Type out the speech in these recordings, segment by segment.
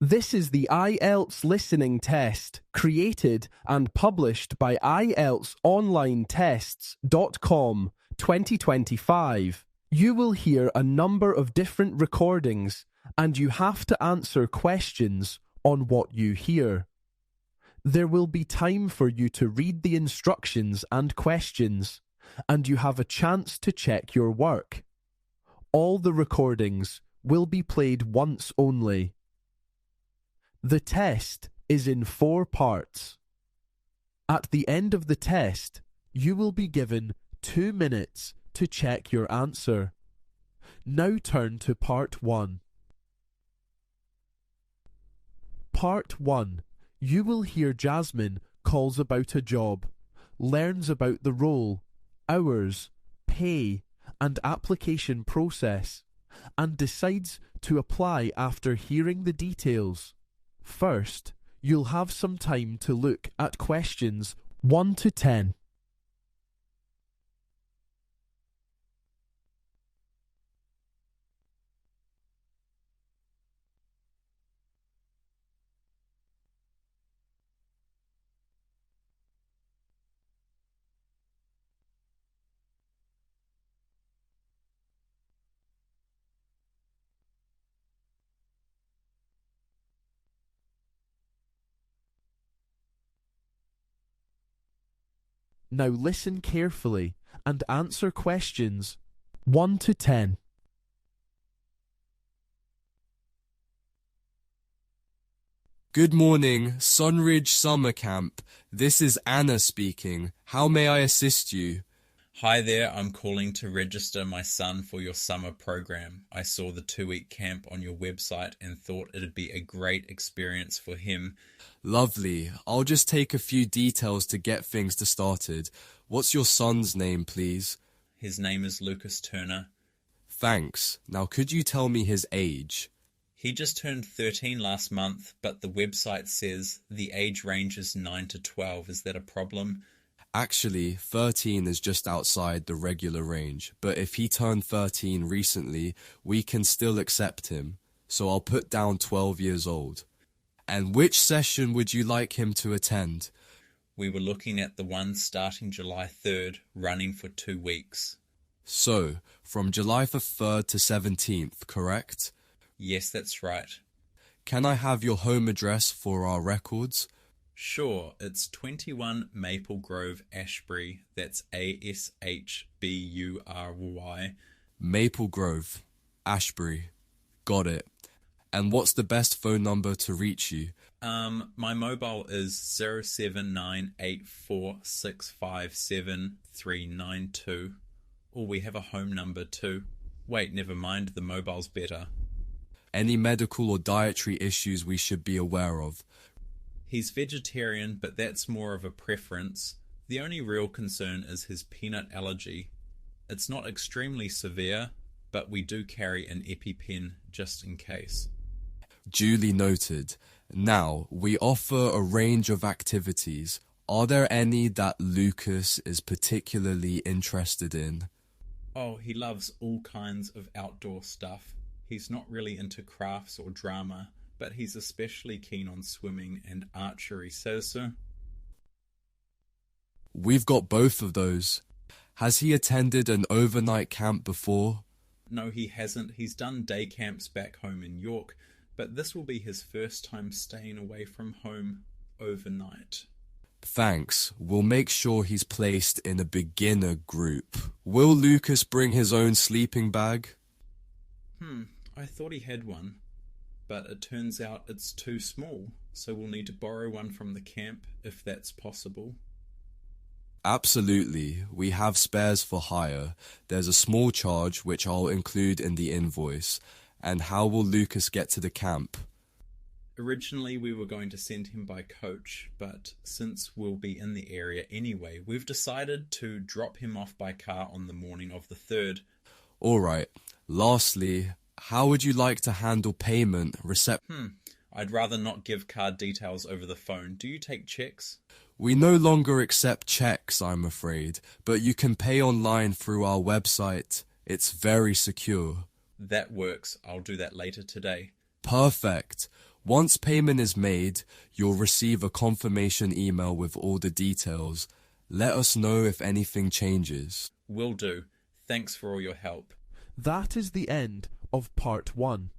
This is the IELTS listening test, created and published by IELTSonlinetests.com 2025. You will hear a number of different recordings, and you have to answer questions on what you hear. There will be time for you to read the instructions and questions, and you have a chance to check your work. All the recordings will be played once only. The test is in 4 parts. At the end of the test, you will be given 2 minutes to check your answer. Now turn to Part 1. Part 1. You will hear Jasmine calls about a job, learns about the role, hours, pay, and application process, and decides to apply after hearing the details. First, you'll have some time to look at questions 1 to 10. Now listen carefully and answer questions 1 to 10. Good morning, Sunridge Summer Camp. This is Anna speaking. How may I assist you? Hi there, I'm calling to register my son for your summer program. I saw the 2-week camp on your website and thought it'd be a great experience for him. Lovely. I'll just take a few details to get things started. What's your son's name, please? His name is Lucas Turner. Thanks. Now could you tell me his age? He just turned 13 last month, but the website says the age range is 9 to 12. Is that a problem? Actually, 13 is just outside the regular range, but if he turned 13 recently, we can still accept him, so I'll put down 12 years old. And which session would you like him to attend? We were looking at the one starting July 3rd, running for 2 weeks. So, from July the 3rd to 17th, correct? Yes, that's right. Can I have your home address for our records? Sure, it's 21 Maple Grove, Ashbury. That's Ashbury. Maple Grove, Ashbury. Got it. And what's the best phone number to reach you? My mobile is 07984657392. Or we have a home number too. Wait, never mind, the mobile's better. Any medical or dietary issues we should be aware of? He's vegetarian, but that's more of a preference. The only real concern is his peanut allergy. It's not extremely severe, but we do carry an EpiPen just in case. Duly noted. Now, we offer a range of activities. Are there any that Lucas is particularly interested in? Oh, he loves all kinds of outdoor stuff. He's not really into crafts or drama, but he's especially keen on swimming and archery, so. We've got both of those. Has he attended an overnight camp before? No, he hasn't. He's done day camps back home in York, but this will be his first time staying away from home overnight. Thanks. We'll make sure he's placed in a beginner group. Will Lucas bring his own sleeping bag? I thought he had one, but it turns out it's too small, so we'll need to borrow one from the camp if that's possible. Absolutely. We have spares for hire. There's a small charge which I'll include in the invoice. And how will Lucas get to the camp? Originally we were going to send him by coach, but since we'll be in the area anyway, we've decided to drop him off by car on the morning of the 3rd. Alright. Lastly, how would you like to handle payment, I'd rather not give card details over the phone. Do you take checks? We no longer accept checks, I'm afraid, but you can pay online through our website. It's very secure. That works. I'll do that later today. Perfect. Once payment is made, you'll receive a confirmation email with all the details. Let us know if anything changes. Will do. Thanks for all your help. That is the end of part 1.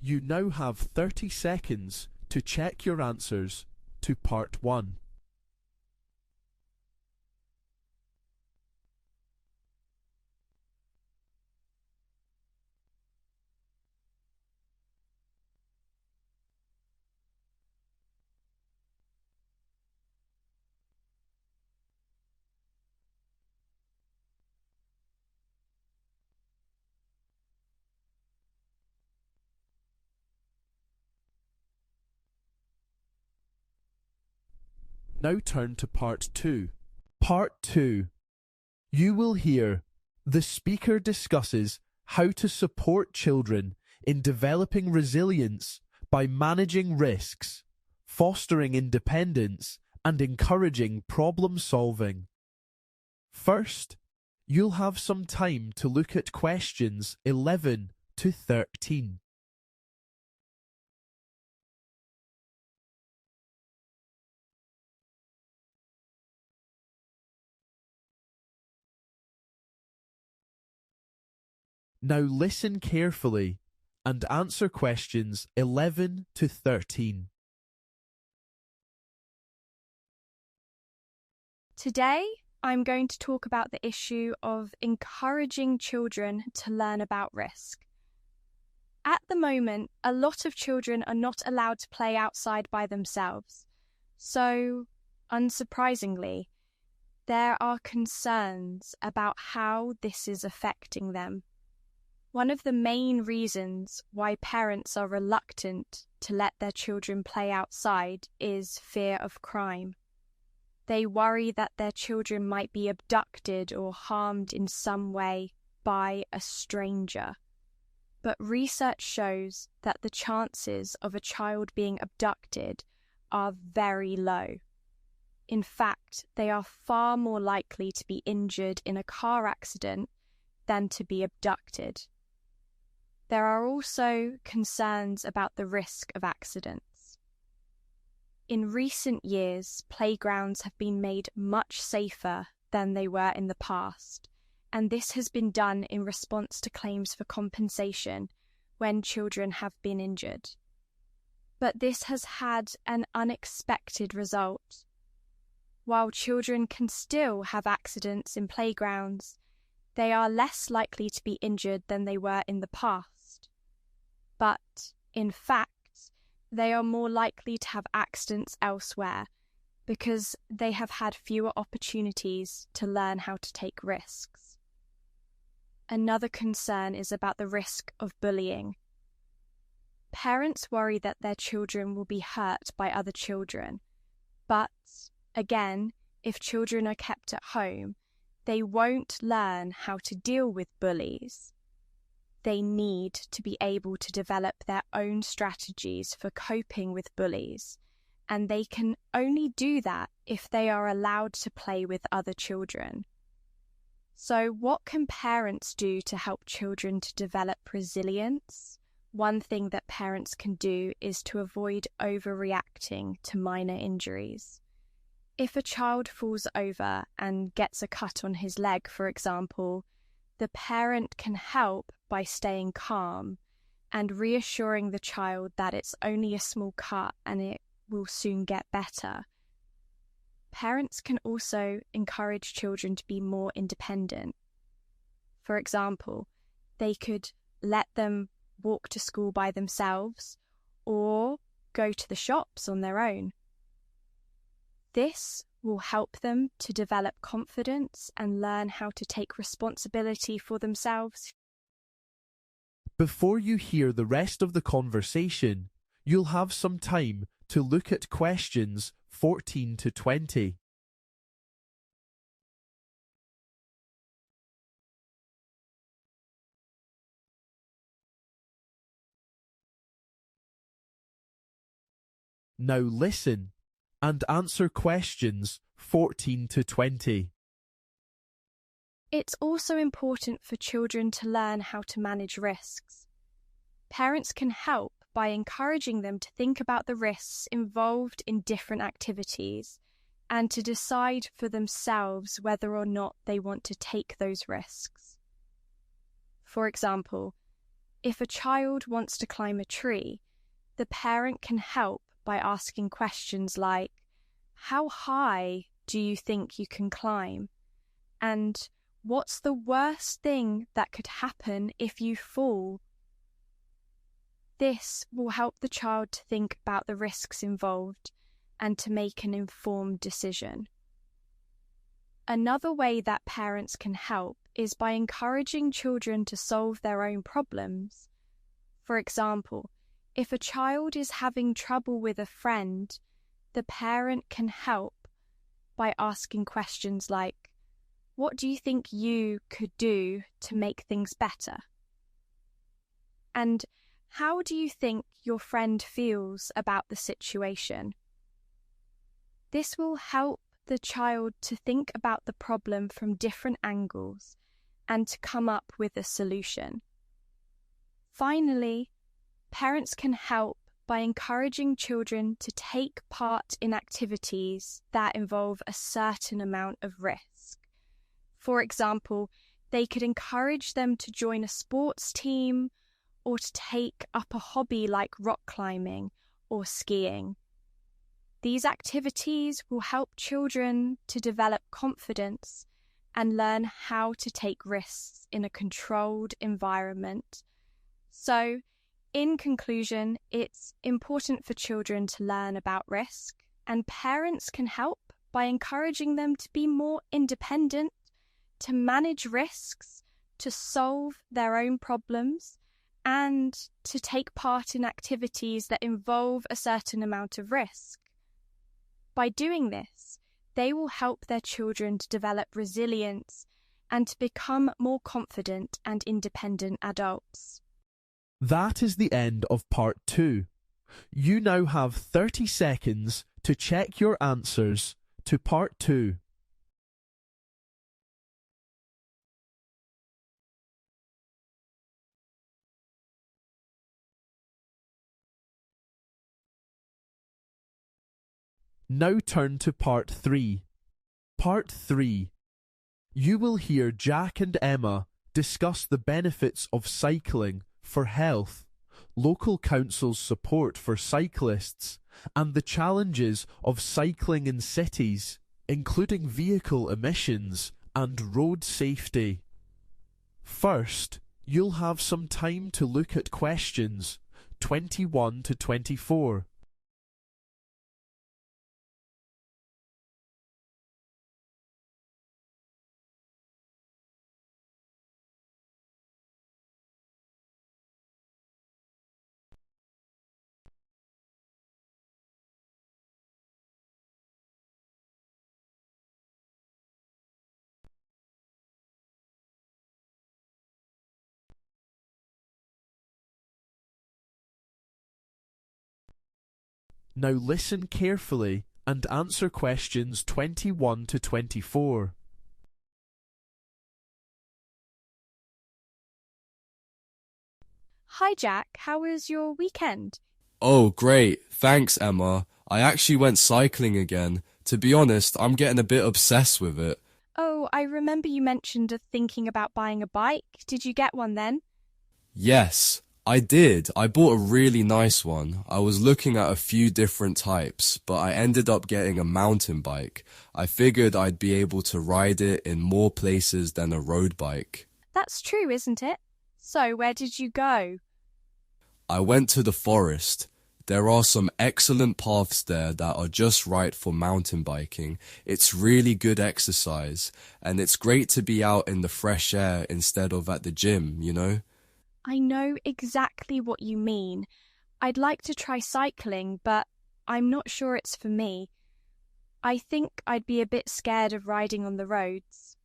You now have 30 seconds to check your answers to part 1. Now turn to part 2. Part 2. You will hear the speaker discusses how to support children in developing resilience by managing risks, fostering independence, and encouraging problem solving. First, you'll have some time to look at questions 11 to 13. Now listen carefully and answer questions 11 to 13. Today, I'm going to talk about the issue of encouraging children to learn about risk. At the moment, a lot of children are not allowed to play outside by themselves. So, unsurprisingly, there are concerns about how this is affecting them. One of the main reasons why parents are reluctant to let their children play outside is fear of crime. They worry that their children might be abducted or harmed in some way by a stranger. But research shows that the chances of a child being abducted are very low. In fact, they are far more likely to be injured in a car accident than to be abducted. There are also concerns about the risk of accidents. In recent years, playgrounds have been made much safer than they were in the past, and this has been done in response to claims for compensation when children have been injured. But this has had an unexpected result. While children can still have accidents in playgrounds, they are less likely to be injured than they were in the past. But, in fact, they are more likely to have accidents elsewhere because they have had fewer opportunities to learn how to take risks. Another concern is about the risk of bullying. Parents worry that their children will be hurt by other children, but, again, if children are kept at home, they won't learn how to deal with bullies. They need to be able to develop their own strategies for coping with bullies, and they can only do that if they are allowed to play with other children. So, what can parents do to help children to develop resilience? One thing that parents can do is to avoid overreacting to minor injuries. If a child falls over and gets a cut on his leg, for example, the parent can help by staying calm and reassuring the child that it's only a small cut and it will soon get better. Parents can also encourage children to be more independent. For example, they could let them walk to school by themselves or go to the shops on their own. This will help them to develop confidence and learn how to take responsibility for themselves. Before you hear the rest of the conversation, you'll have some time to look at questions 14 to 20. Now listen and answer questions 14 to 20. It's also important for children to learn how to manage risks. Parents can help by encouraging them to think about the risks involved in different activities and to decide for themselves whether or not they want to take those risks. For example, if a child wants to climb a tree, the parent can help by asking questions like, "How high do you think you can climb?" And "What's the worst thing that could happen if you fall?" This will help the child to think about the risks involved and to make an informed decision. Another way that parents can help is by encouraging children to solve their own problems. For example, if a child is having trouble with a friend, the parent can help by asking questions like, "What do you think you could do to make things better?" And "How do you think your friend feels about the situation?" This will help the child to think about the problem from different angles and to come up with a solution. Finally, parents can help by encouraging children to take part in activities that involve a certain amount of risk. For example, they could encourage them to join a sports team or to take up a hobby like rock climbing or skiing. These activities will help children to develop confidence and learn how to take risks in a controlled environment. So, in conclusion, it's important for children to learn about risk, and parents can help by encouraging them to be more independent, to manage risks, to solve their own problems, and to take part in activities that involve a certain amount of risk. By doing this, they will help their children to develop resilience and to become more confident and independent adults. That is the end of part 2. You now have 30 seconds to check your answers to part 2. Now turn to part 3. Part 3. You will hear Jack and Emma discuss the benefits of cycling for health, local council's support for cyclists, and the challenges of cycling in cities, including vehicle emissions and road safety. First, you'll have some time to look at questions 21 to 24. Now listen carefully and answer questions 21 to 24. Hi Jack, how was your weekend? Oh, great. Thanks, Emma. I actually went cycling again. To be honest, I'm getting a bit obsessed with it. Oh, I remember you mentioned thinking about buying a bike. Did you get one then? Yes, I did. I bought a really nice one. I was looking at a few different types, but I ended up getting a mountain bike. I figured I'd be able to ride it in more places than a road bike. That's true, isn't it? So, where did you go? I went to the forest. There are some excellent paths there that are just right for mountain biking. It's really good exercise, and it's great to be out in the fresh air instead of at the gym, you know? I know exactly what you mean. I'd like to try cycling, but I'm not sure it's for me. I think I'd be a bit scared of riding on the roads.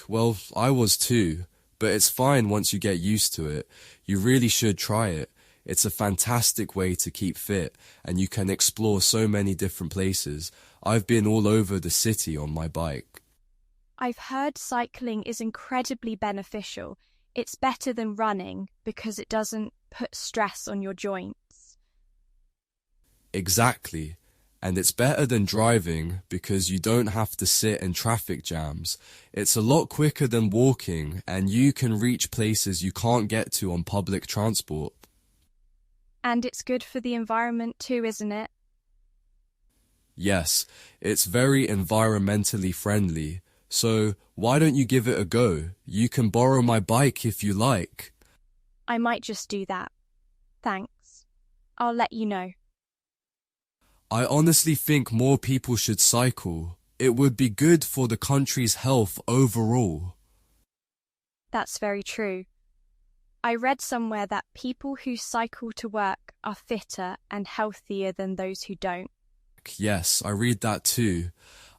Well, I was too, but it's fine once you get used to it. You really should try it. It's a fantastic way to keep fit, and you can explore so many different places. I've been all over the city on my bike. I've heard cycling is incredibly beneficial. It's better than running because it doesn't put stress on your joints. Exactly. And it's better than driving because you don't have to sit in traffic jams. It's a lot quicker than walking, and you can reach places you can't get to on public transport. And it's good for the environment too, isn't it? Yes, it's very environmentally friendly. So why don't you give it a go? You can borrow my bike if you like. I might just do that. Thanks. I'll let you know. I honestly think more people should cycle. It would be good for the country's health overall. That's very true. I read somewhere that people who cycle to work are fitter and healthier than those who don't. Yes, I read that too.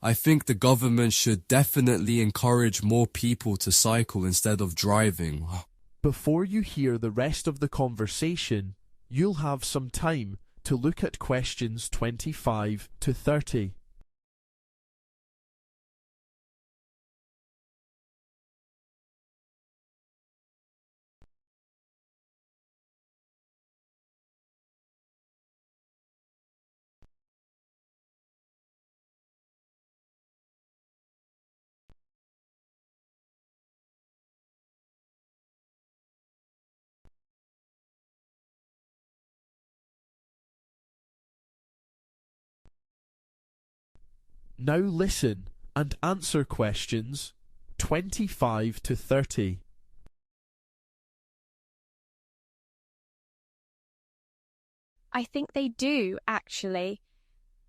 I think the government should definitely encourage more people to cycle instead of driving. Before you hear the rest of the conversation, you'll have some time to look at questions 25 to 30. Now listen and answer questions 25 to 30. I think they do, actually.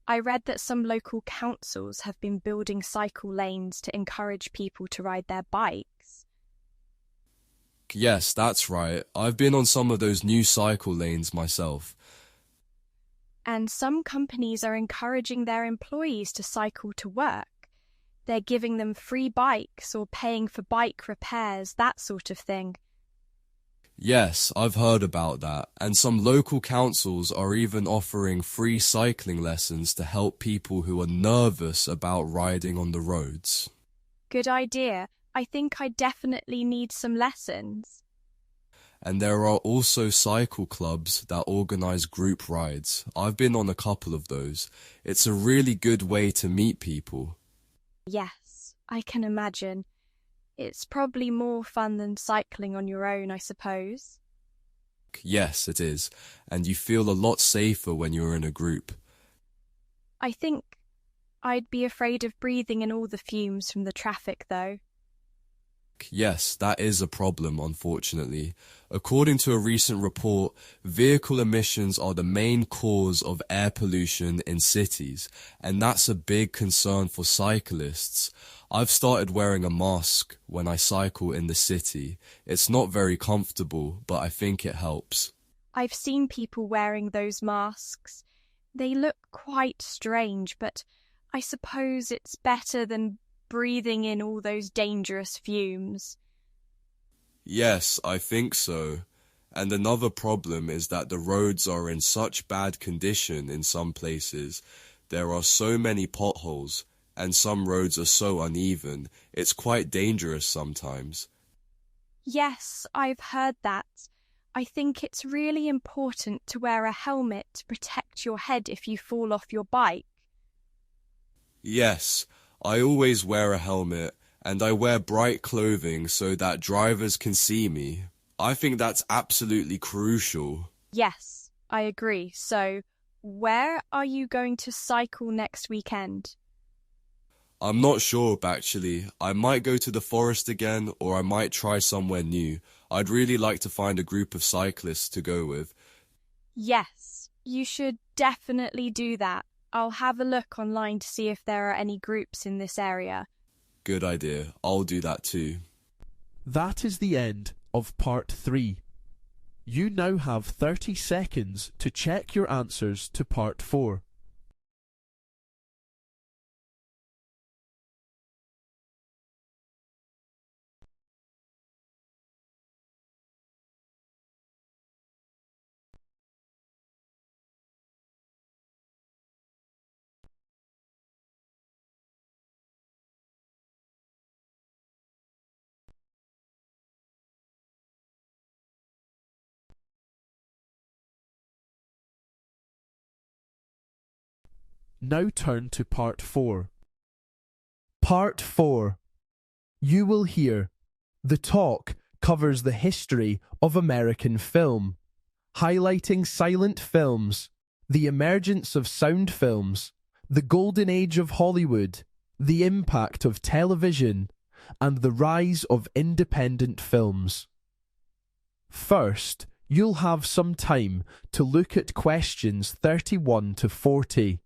I read that some local councils have been building cycle lanes to encourage people to ride their bikes. Yes, that's right. I've been on some of those new cycle lanes myself. And some companies are encouraging their employees to cycle to work. They're giving them free bikes or paying for bike repairs, that sort of thing. Yes, I've heard about that. And some local councils are even offering free cycling lessons to help people who are nervous about riding on the roads. Good idea. I think I definitely need some lessons. And there are also cycle clubs that organize group rides. I've been on a couple of those. It's a really good way to meet people. Yes, I can imagine. It's probably more fun than cycling on your own, I suppose. Yes, it is. And you feel a lot safer when you're in a group. I think I'd be afraid of breathing in all the fumes from the traffic, though. Yes, that is a problem, unfortunately. According to a recent report, vehicle emissions are the main cause of air pollution in cities, and that's a big concern for cyclists. I've started wearing a mask when I cycle in the city. It's not very comfortable, but I think it helps. I've seen people wearing those masks. They look quite strange, but I suppose it's better than breathing in all those dangerous fumes. Yes, I think so. And another problem is that the roads are in such bad condition in some places. There are so many potholes, and some roads are so uneven. It's quite dangerous sometimes. Yes, I've heard that. I think it's really important to wear a helmet to protect your head if you fall off your bike. Yes, I always wear a helmet, and I wear bright clothing so that drivers can see me. I think that's absolutely crucial. Yes, I agree. So, where are you going to cycle next weekend? I'm not sure, actually. I might go to the forest again, or I might try somewhere new. I'd really like to find a group of cyclists to go with. Yes, you should definitely do that. I'll have a look online to see if there are any groups in this area. Good idea. I'll do that too. That is the end of part 3. You now have 30 seconds to check your answers to part 4. Now turn to Part 4. Part 4. You will hear. The talk covers the history of American film, highlighting silent films, the emergence of sound films, the golden age of Hollywood, the impact of television, and the rise of independent films. First, you'll have some time to look at questions 31 to 40.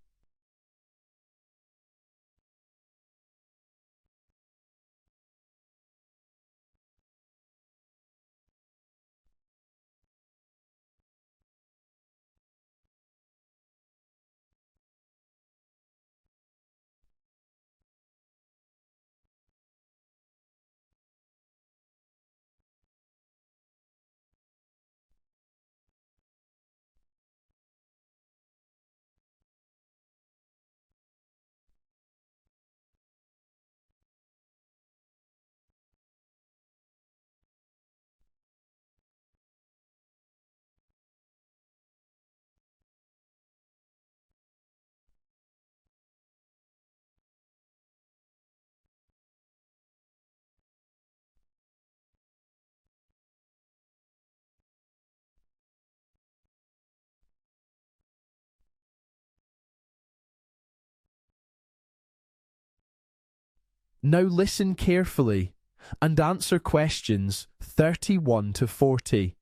Now listen carefully and answer questions 31 to 40.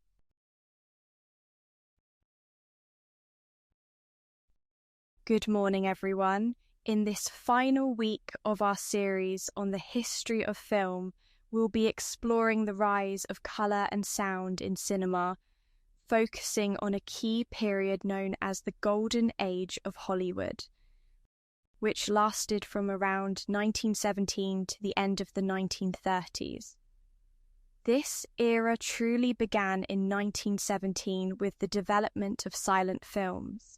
Good morning, everyone. In this final week of our series on the history of film, we'll be exploring the rise of colour and sound in cinema, focusing on a key period known as the Golden Age of Hollywood, which lasted from around 1917 to the end of the 1930s. This era truly began in 1917 with the development of silent films.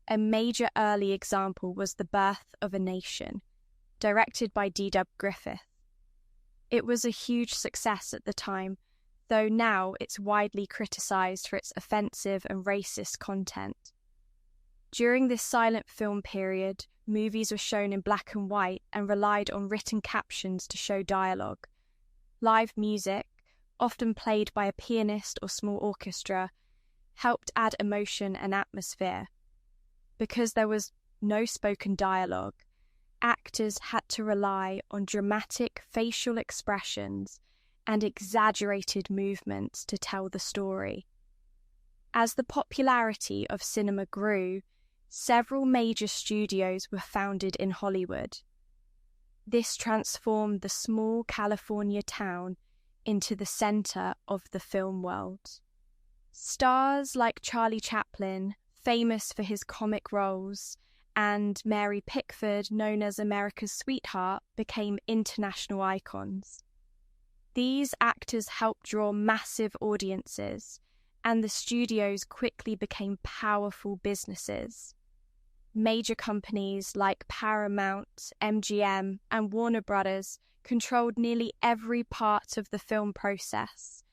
A major early example was The Birth of a Nation, directed by D.W. Griffith. It was a huge success at the time, though now it's widely criticised for its offensive and racist content. During this silent film period, movies were shown in black and white and relied on written captions to show dialogue. Live music, often played by a pianist or small orchestra, helped add emotion and atmosphere. Because there was no spoken dialogue, actors had to rely on dramatic facial expressions and exaggerated movements to tell the story. As the popularity of cinema grew, several major studios were founded in Hollywood. This transformed the small California town into the center of the film world. Stars like Charlie Chaplin, famous for his comic roles, and Mary Pickford, known as America's sweetheart, became international icons. These actors helped draw massive audiences, and the studios quickly became powerful businesses. Major companies like Paramount, MGM, and Warner Brothers controlled nearly every part of the film process,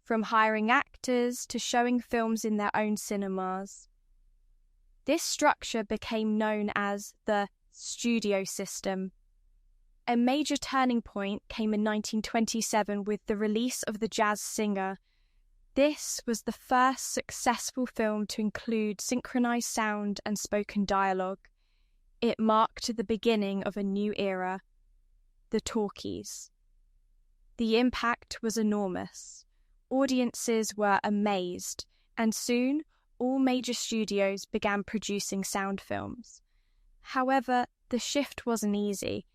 from hiring actors to showing films in their own cinemas. This structure became known as the studio system. A major turning point came in 1927 with the release of The Jazz Singer. This was the first successful film to include synchronized sound and spoken dialogue. It marked the beginning of a new era, the talkies. The impact was enormous. Audiences were amazed, and soon all major studios began producing sound films. However, the shift wasn't easy.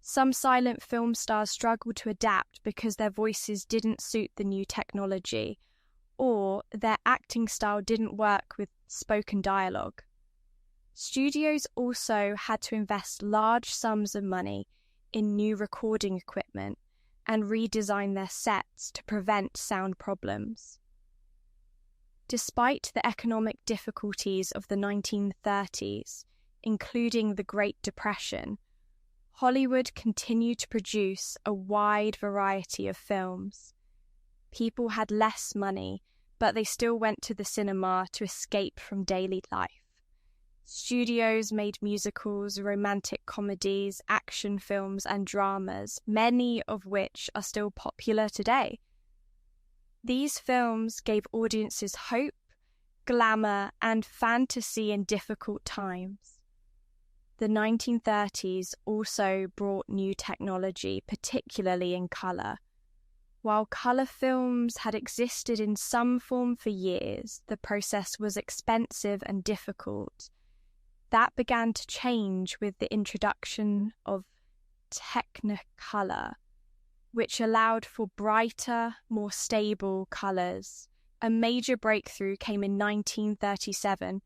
Some silent film stars struggled to adapt because their voices didn't suit the new technology, or their acting style didn't work with spoken dialogue. Studios also had to invest large sums of money in new recording equipment and redesign their sets to prevent sound problems. Despite the economic difficulties of the 1930s, including the Great Depression, Hollywood continued to produce a wide variety of films. People had less money, but they still went to the cinema to escape from daily life. Studios made musicals, romantic comedies, action films, and dramas, many of which are still popular today. These films gave audiences hope, glamour, and fantasy in difficult times. The 1930s also brought new technology, particularly in colour. While colour films had existed in some form for years, the process was expensive and difficult. That began to change with the introduction of Technicolor, which allowed for brighter, more stable colours. A major breakthrough came in 1937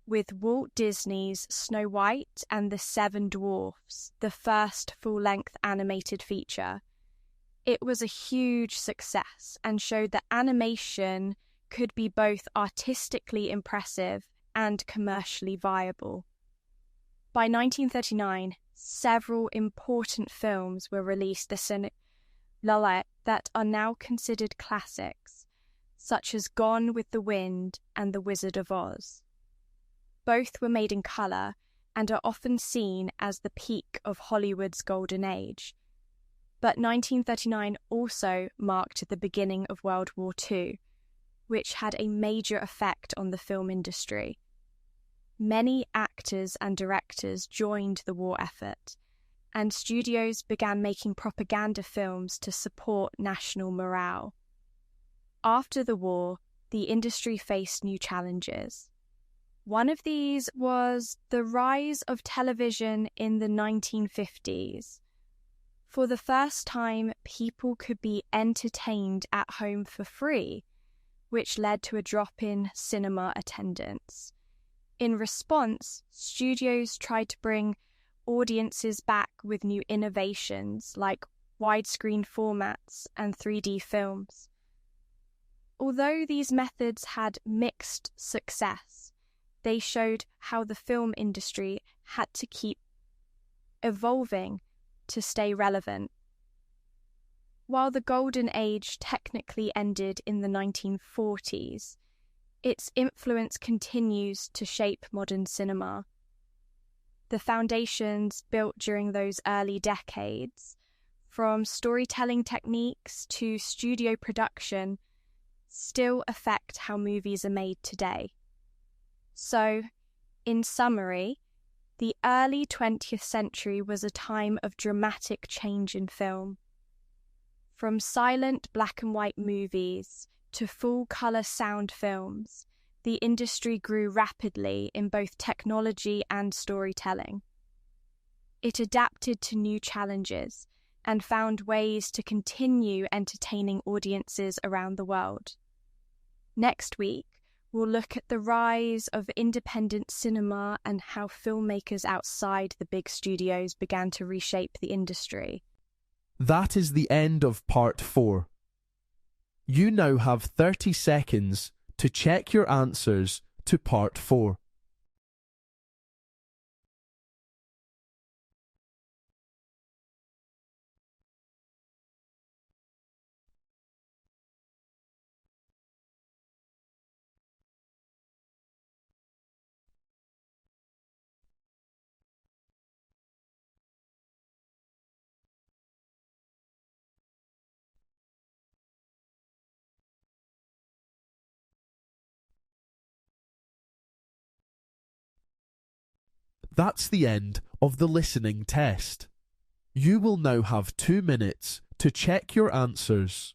with Walt Disney's Snow White and the Seven Dwarfs, the first full-length animated feature. It was a huge success and showed that animation could be both artistically impressive and commercially viable. By 1939, several important films were released that are now considered classics, such as Gone with the Wind and The Wizard of Oz. Both were made in colour and are often seen as the peak of Hollywood's golden age. But 1939 also marked the beginning of World War II, which had a major effect on the film industry. Many actors and directors joined the war effort, and studios began making propaganda films to support national morale. After the war, the industry faced new challenges. One of these was the rise of television in the 1950s. For the first time, people could be entertained at home for free, which led to a drop in cinema attendance. In response, studios tried to bring audiences back with new innovations like widescreen formats and 3D films. Although these methods had mixed success, they showed how the film industry had to keep evolving to stay relevant. While the golden age technically ended in the 1940s, its influence continues to shape modern cinema. The foundations built during those early decades, from storytelling techniques to studio production, still affect how movies are made today. So, in summary, the early 20th century was a time of dramatic change in film. From silent black and white movies to full-colour sound films, the industry grew rapidly in both technology and storytelling. It adapted to new challenges and found ways to continue entertaining audiences around the world. Next week, we'll look at the rise of independent cinema and how filmmakers outside the big studios began to reshape the industry. That is the end of part 4. You now have 30 seconds to check your answers to part 4. That's the end of the listening test. You will now have 2 minutes to check your answers.